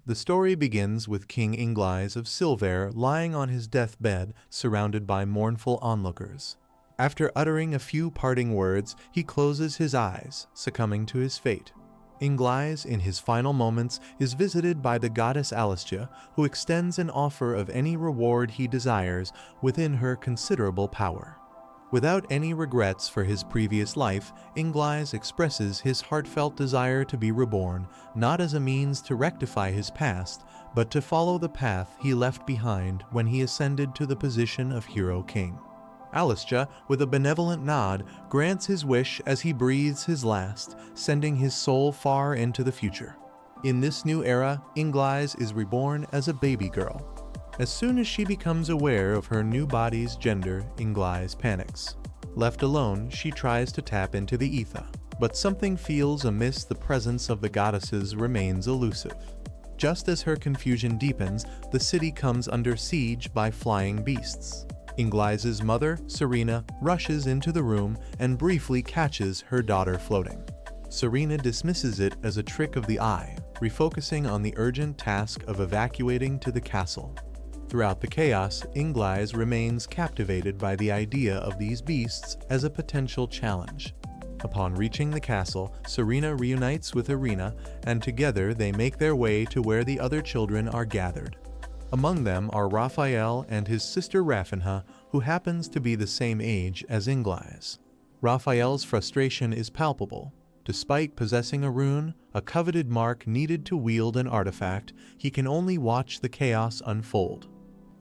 The story begins with King Inglise of Silver lying on his deathbed, surrounded by mournful onlookers. After uttering a few parting words, he closes his eyes, succumbing to his fate. Inglise, in his final moments, is visited by the goddess Alicea, who extends an offer of any reward he desires within her considerable power. Without any regrets for his previous life, Inglise expresses his heartfelt desire to be reborn, not as a means to rectify his past, but to follow the path he left behind when he ascended to the position of Hero King. Alicea, with a benevolent nod, grants his wish as he breathes his last, sending his soul far into the future. In this new era, Inglise is reborn as a baby girl. As soon as she becomes aware of her new body's gender, Inglise panics. Left alone, she tries to tap into the ether, but something feels amiss. The presence of the goddesses remains elusive. Just as her confusion deepens, the city comes under siege by flying beasts. Inglise's mother, Serena, rushes into the room and briefly catches her daughter floating. Serena dismisses it as a trick of the eye, refocusing on the urgent task of evacuating to the castle. Throughout the chaos, Inglise remains captivated by the idea of these beasts as a potential challenge. Upon reaching the castle, Serena reunites with Irina, and together they make their way to where the other children are gathered. Among them are Raphael and his sister Rafinha, who happens to be the same age as Inglise. Raphael's frustration is palpable. Despite possessing a rune, a coveted mark needed to wield an artifact, he can only watch the chaos unfold.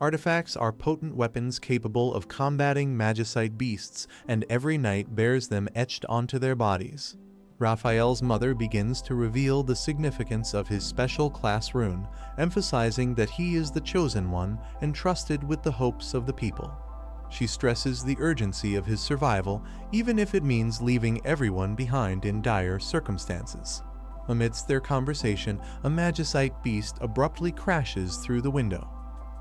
Artifacts are potent weapons capable of combating magicite beasts, and every knight bears them etched onto their bodies. Raphael's mother begins to reveal the significance of his special class rune, emphasizing that he is the chosen one entrusted with the hopes of the people. She stresses the urgency of his survival, even if it means leaving everyone behind in dire circumstances. Amidst their conversation, a magicite beast abruptly crashes through the window.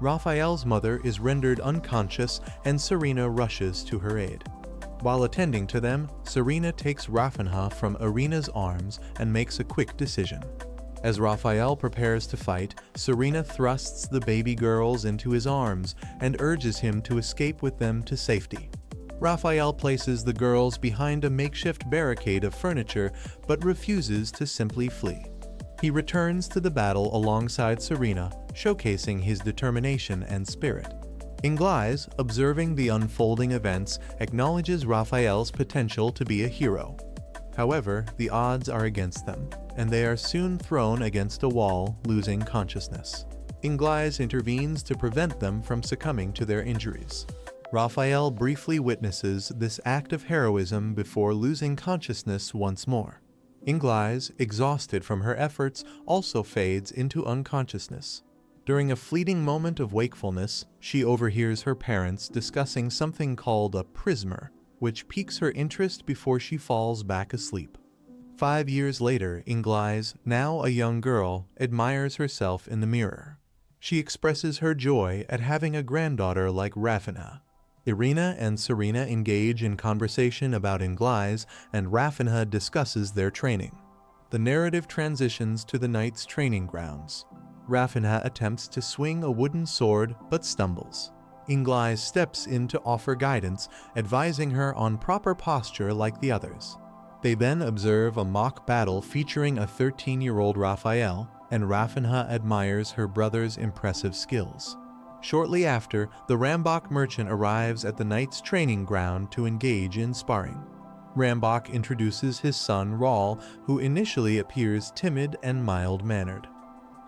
Raphael's mother is rendered unconscious, and Serena rushes to her aid. While attending to them, Serena takes Rafinha from Irina's arms and makes a quick decision. As Raphael prepares to fight, Serena thrusts the baby girls into his arms and urges him to escape with them to safety. Raphael places the girls behind a makeshift barricade of furniture but refuses to simply flee. He returns to the battle alongside Serena, showcasing his determination and spirit. Inglise, observing the unfolding events, acknowledges Raphael's potential to be a hero. However, the odds are against them, and they are soon thrown against a wall, losing consciousness. Inglise intervenes to prevent them from succumbing to their injuries. Raphael briefly witnesses this act of heroism before losing consciousness once more. Inglise, exhausted from her efforts, also fades into unconsciousness. During a fleeting moment of wakefulness, she overhears her parents discussing something called a prismer, which piques her interest before she falls back asleep. 5 years later, Inglise, now a young girl, admires herself in the mirror. She expresses her joy at having a granddaughter like Rafinha. Irina and Serena engage in conversation about Inglise, and Rafinha discusses their training. The narrative transitions to the knight's training grounds. Rafinha attempts to swing a wooden sword but stumbles. Inglise steps in to offer guidance, advising her on proper posture like the others. They then observe a mock battle featuring a 13-year-old Raphael, and Rafinha admires her brother's impressive skills. Shortly after, the Rambach merchant arrives at the knight's training ground to engage in sparring. Rambach introduces his son Raul, who initially appears timid and mild-mannered.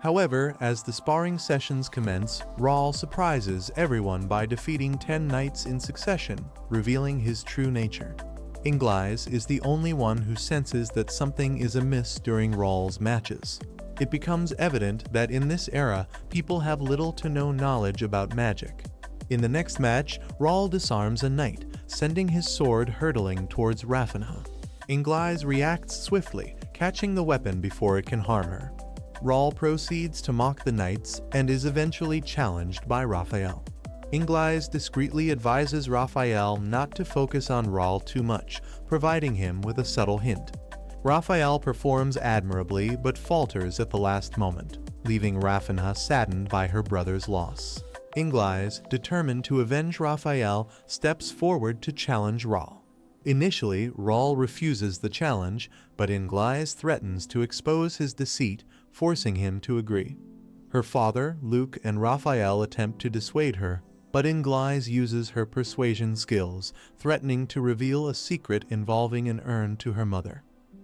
However, as the sparring sessions commence, Raul surprises everyone by defeating 10 knights in succession, revealing his true nature. Inglise is the only one who senses that something is amiss during Raul's matches. It becomes evident that in this era, people have little to no knowledge about magic. In the next match, Raul disarms a knight, sending his sword hurtling towards Rafinha. Inglise reacts swiftly, catching the weapon before it can harm her. Raul proceeds to mock the knights and is eventually challenged by Raphael. Inglise discreetly advises Raphael not to focus on Raul too much, providing him with a subtle hint. Raphael performs admirably but falters at the last moment. leaving Rafinha saddened by her brother's loss. Inglise, determined to avenge Raphael, steps forward to challenge Raul. Initially, Raul refuses the challenge, but Inglise threatens to expose his deceit, forcing him to agree. Her father, Luke, and Raphael attempt to dissuade her, but Inglise uses her persuasion skills, threatening to reveal a secret involving an urn to her mother.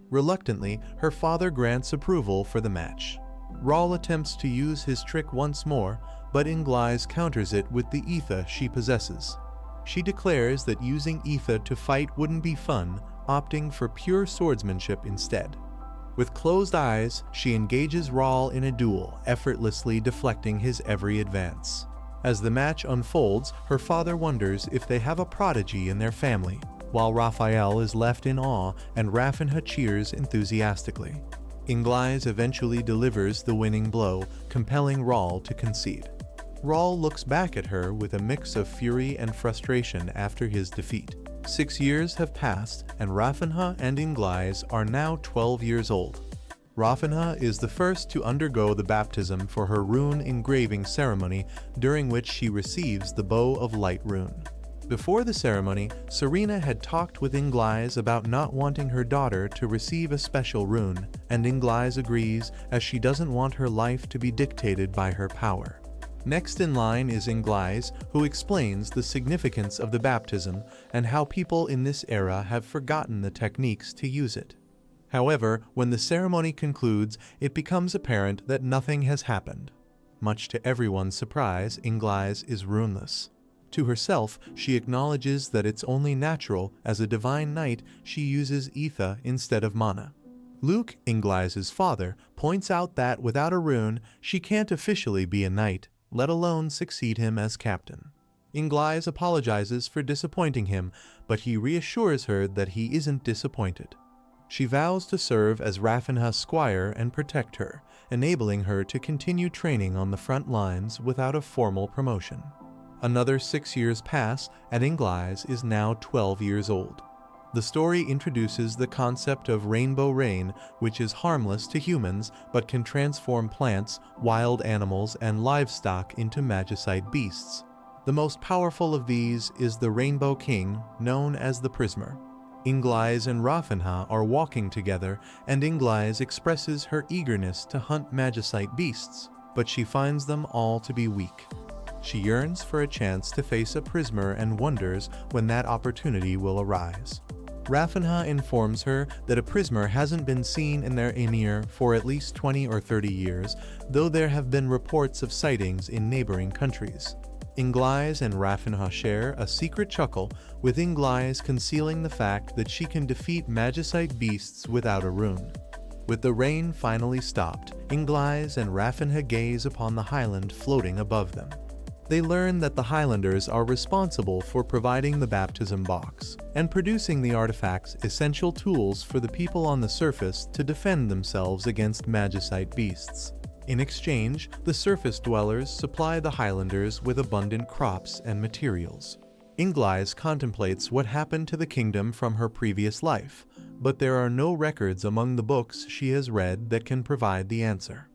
Reluctantly, her father grants approval for the match. Raul attempts to use his trick once more, but Inglise counters it with the ether she possesses. She declares that using ether to fight wouldn't be fun, opting for pure swordsmanship instead. With closed eyes, she engages Raul in a duel, effortlessly deflecting his every advance. As the match unfolds, her father wonders if they have a prodigy in their family, while Raphael is left in awe and Rafinha cheers enthusiastically. Inglise eventually delivers the winning blow, compelling Raul to concede. Raul looks back at her with a mix of fury and frustration after his defeat. 6 years have passed, and Rafinha and Inglise are now 12 years old. Rafinha is the first to undergo the baptism for her rune engraving ceremony, during which she receives the Bow of Light rune. Before the ceremony, Serena had talked with Inglise about not wanting her daughter to receive a special rune, and Inglise agrees as she doesn't want her life to be dictated by her power. Next in line is Inglise, who explains the significance of the baptism and how people in this era have forgotten the techniques to use it. However, when the ceremony concludes, it becomes apparent that nothing has happened. Much to everyone's surprise, Inglise is runeless. To herself, she acknowledges that it's only natural, as a divine knight, she uses ether instead of mana. Luke, Inglise's father, points out that without a rune, she can't officially be a knight, let alone succeed him as captain. Inglise apologizes for disappointing him, but he reassures her that he isn't disappointed. She vows to serve as Rafinha's squire and protect her, enabling her to continue training on the front lines without a formal promotion. Another 6 years pass, and Inglise is now 12 years old. The story introduces the concept of rainbow rain, which is harmless to humans but can transform plants, wild animals, and livestock into magicite beasts. The most powerful of these is the Rainbow King, known as the Prismer. Inglise and Rafinha are walking together, and Inglise expresses her eagerness to hunt magicite beasts, but she finds them all to be weak. She yearns for a chance to face a Prismer and wonders when that opportunity will arise. Rafinha informs her that a Prismer hasn't been seen in their Emir for at least 20 or 30 years, though there have been reports of sightings in neighboring countries. Inglise and Rafinha share a secret chuckle, with Inglise concealing the fact that she can defeat magicite beasts without a rune. With the rain finally stopped, Inglise and Rafinha gaze upon the highland floating above them. They learn that the Highlanders are responsible for providing the baptism box and producing the artifacts, essential tools for the people on the surface to defend themselves against magicite beasts. In exchange, the surface dwellers supply the Highlanders with abundant crops and materials. Inglise contemplates what happened to the kingdom from her previous life, but there are no records among the books she has read that can provide the answer.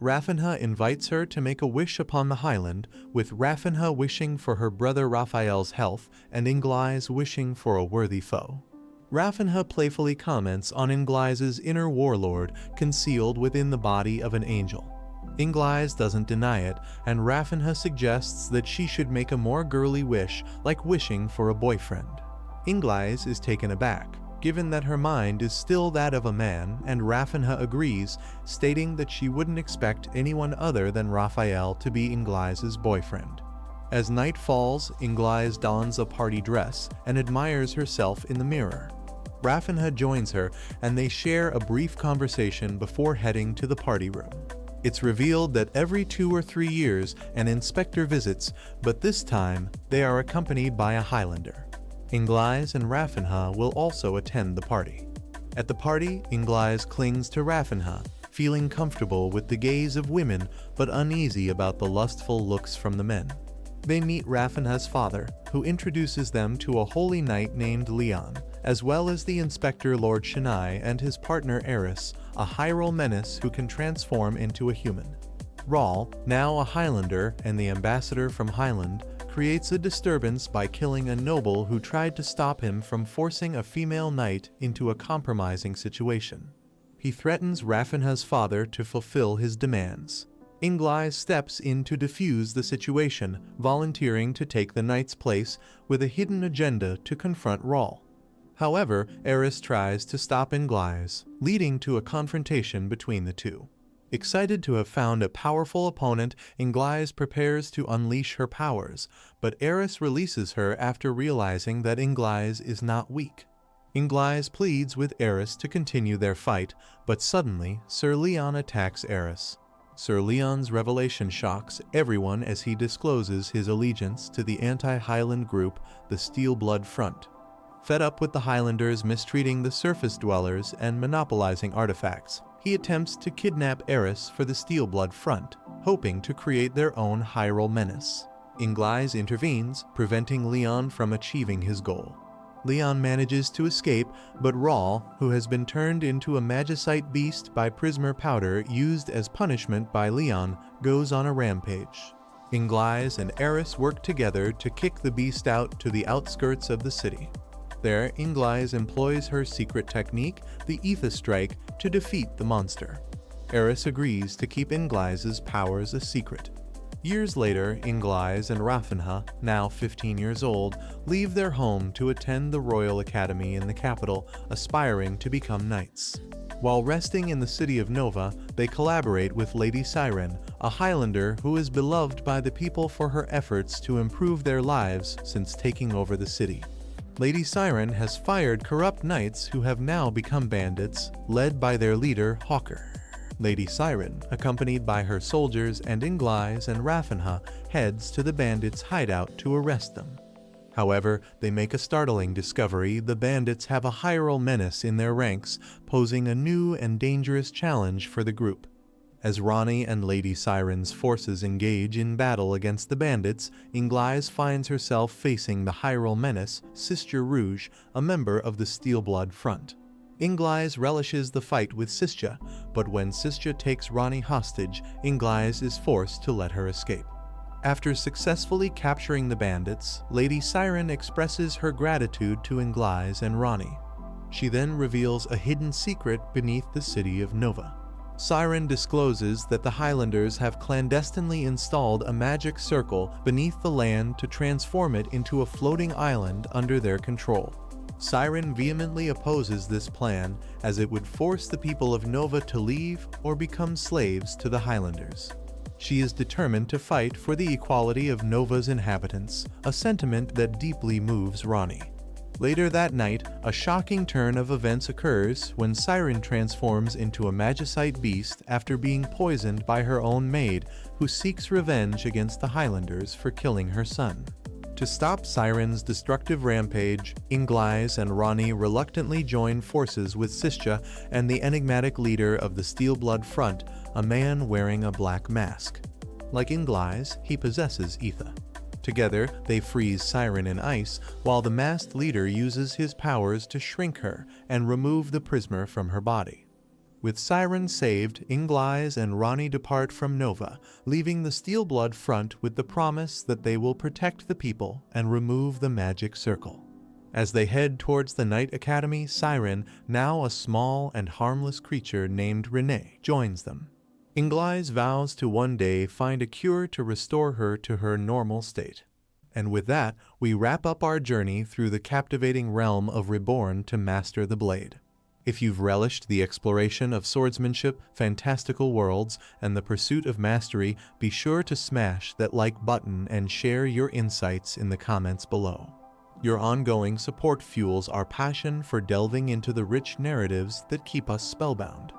Rafinha invites her to make a wish upon the highland, with Rafinha wishing for her brother Raphael's health and Inglise wishing for a worthy foe. Rafinha playfully comments on Inglise's inner warlord concealed within the body of an angel. Inglise doesn't deny it, and Rafinha suggests that she should make a more girly wish, like wishing for a boyfriend. Inglise is taken aback, given that her mind is still that of a man, and Rafinha agrees, stating that she wouldn't expect anyone other than Raphael to be Inglise's boyfriend. As night falls, Inglise dons a party dress and admires herself in the mirror. Rafinha joins her, and they share a brief conversation before heading to the party room. It's revealed that every 2 or 3 years an inspector visits, but this time they are accompanied by a Highlander. Inglise and Rafinha will also attend the party. At the party, Inglise clings to Rafinha, feeling comfortable with the gaze of women but uneasy about the lustful looks from the men. They meet Rafinha's father, who introduces them to a holy knight named Leon, as well as the inspector Lord Shania and his partner Eris, a Hyrule menace who can transform into a human. Rawl, now a Highlander and the ambassador from Highland, creates a disturbance by killing a noble who tried to stop him from forcing a female knight into a compromising situation. He threatens Rafinha's father to fulfill his demands. Inglai steps in to defuse the situation, volunteering to take the knight's place with a hidden agenda to confront Rawl. However, Eris tries to stop Inglai, leading to a confrontation between the two. Excited to have found a powerful opponent, Inglai prepares to unleash her powers, but Eris releases her after realizing that Inglai is not weak. Inglai pleads with Eris to continue their fight, but suddenly Sir Leon attacks Eris. Sir Leon's revelation shocks everyone as he discloses his allegiance to the anti-Highland group, the Steel Blood Front. Fed up with the Highlanders mistreating the surface dwellers and monopolizing artifacts, he attempts to kidnap Eris for the Steel Blood Front, hoping to create their own Hyrule menace. Inglai intervenes, preventing Leon from achieving his goal. Leon manages to escape, but Rawl, who has been turned into a magicite beast by Prismer powder used as punishment by Leon, goes on a rampage. Inglai and Eris work together to kick the beast out to the outskirts of the city. There, Inglai employs her secret technique, the Aether Strike, to defeat the monster. Eris agrees to keep Inglai's powers a secret. Years later, Inglai and Rafinha, now 15 years old, leave their home to attend the Royal Academy in the capital, aspiring to become knights. While resting in the city of Nova, they collaborate with Lady Siren, a Highlander who is beloved by the people for her efforts to improve their lives since taking over the city. Lady Siren has fired corrupt knights who have now become bandits, led by their leader, Hawker. Lady Siren, accompanied by her soldiers and Inglai and Rafinha, heads to the bandits' hideout to arrest them. However, they make a startling discovery: the bandits have a Hyrule menace in their ranks, posing a new and dangerous challenge for the group. As Ranni and Lady Siren's forces engage in battle against the bandits, Inglai finds herself facing the Hyrule menace, Sister Rouge, a member of the Steel Blood Front. Inglai relishes the fight with Sistja, but when Sistja takes Ranni hostage, Inglai is forced to let her escape. After successfully capturing the bandits, Lady Siren expresses her gratitude to Inglai and Ranni. She then reveals a hidden secret beneath the city of Nova. Siren discloses that the Highlanders have clandestinely installed a magic circle beneath the land to transform it into a floating island under their control. Siren vehemently opposes this plan, as it would force the people of Nova to leave or become slaves to the Highlanders. She is determined to fight for the equality of Nova's inhabitants, a sentiment that deeply moves Ranni. Later that night, a shocking turn of events occurs when Siren transforms into a magicite beast after being poisoned by her own maid, who seeks revenge against the Highlanders for killing her son. To stop Siren's destructive rampage, Inglai and Ranni reluctantly join forces with Sistja and the enigmatic leader of the Steel Blood Front, a man wearing a black mask. Like Inglai, he possesses Aether. Together, they freeze Siren in ice, while the masked leader uses his powers to shrink her and remove the Prismer from her body. With Siren saved, Inglai and Ranni depart from Nova, leaving the Steel Blood Front with the promise that they will protect the people and remove the magic circle. As they head towards the Knight Academy, Siren, now a small and harmless creature named Rene, joins them. Inglai vows to one day find a cure to restore her to her normal state. And with that, we wrap up our journey through the captivating realm of Reborn to master the blade. If you've relished the exploration of swordsmanship, fantastical worlds, and the pursuit of mastery, be sure to smash that like button and share your insights in the comments below. Your ongoing support fuels our passion for delving into the rich narratives that keep us spellbound.